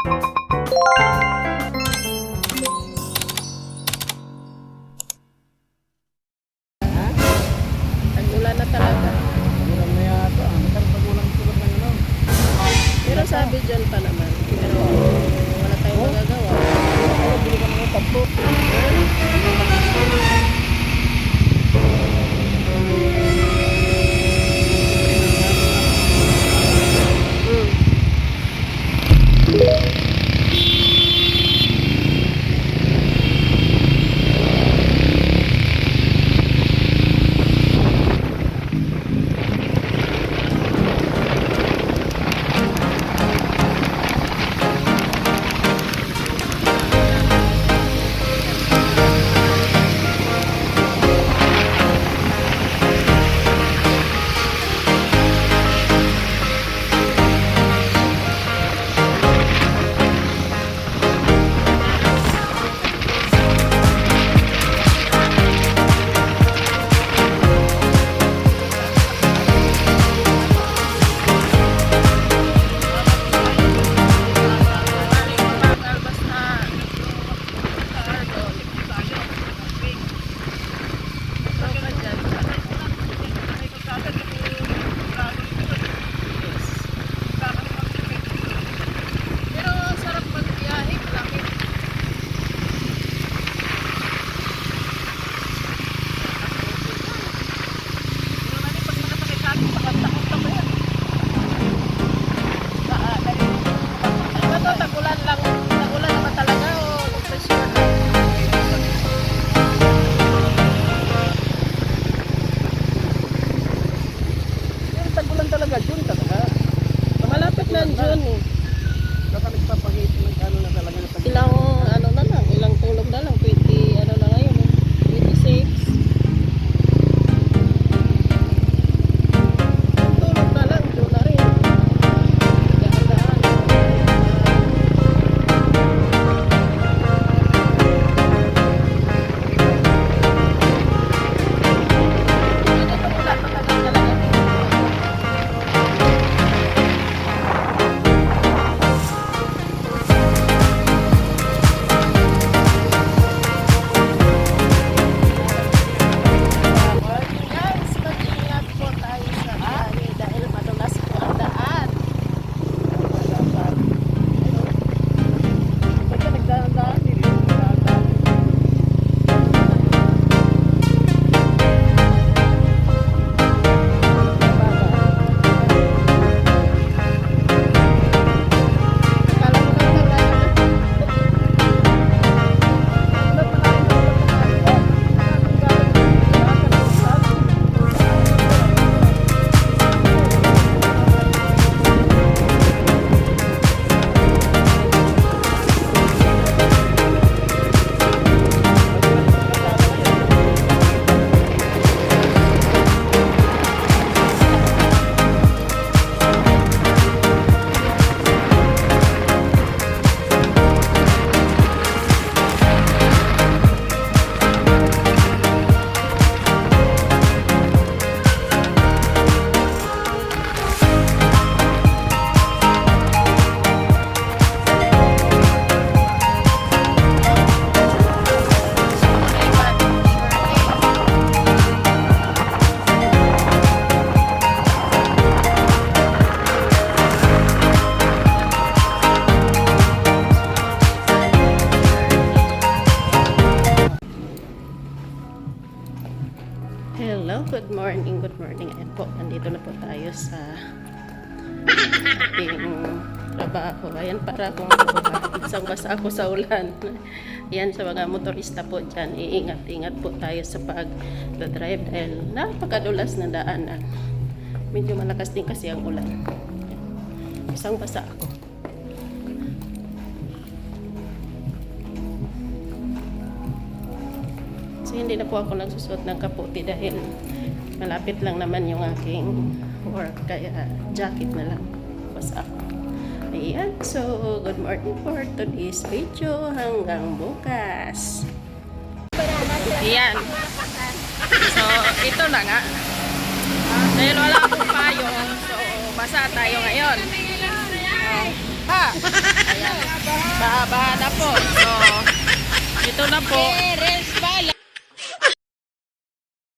Tag-ulan na talaga. Ulan na yata. Masarap pag ulan tulad ng ano. Pero sabi dyan pa naman. Pero wala tayong magagawa. Ay, bili ka mga tatlo. Tag-ulan talaga, June talaga. Malapit na June eh. Baka nagpapagit ng ano na talaga na tag-ulan. Ilang ano na lang, ilang tulog na lang. 20 ano na ngayon eh. 26. Tulog na lang, June na rin. Dahan-dahan. Guys, mag-ingat po tayo sa biyahe dahil madulas po ang daan. Basta nagdaan-daan din. Nagdaan-daan. Kala mo lang talaga. Hello, good morning, good morning. Ayan po, nandito na po tayo sa ating trabaho. Ayan, para kung isang basa ako sa ulan. Ayan, sa mga motorista po dyan, iingat-ingat po tayo sa pag-drive dahil napakadulas na daanan. Medyo malakas din kasi ang ulan. Ayan, isang basa ako. So, hindi na po ako nagsusuot ng kaputi dahil malapit lang naman yung aking work. Kaya jacket na lang. Basta ako. Ayan. So, good morning for today's video. Hanggang bukas. Ayan. So, ito na nga. Dahil wala akong payong. So, basa tayo ngayon. Ha! Ayan. babaha na po. So, ito na po.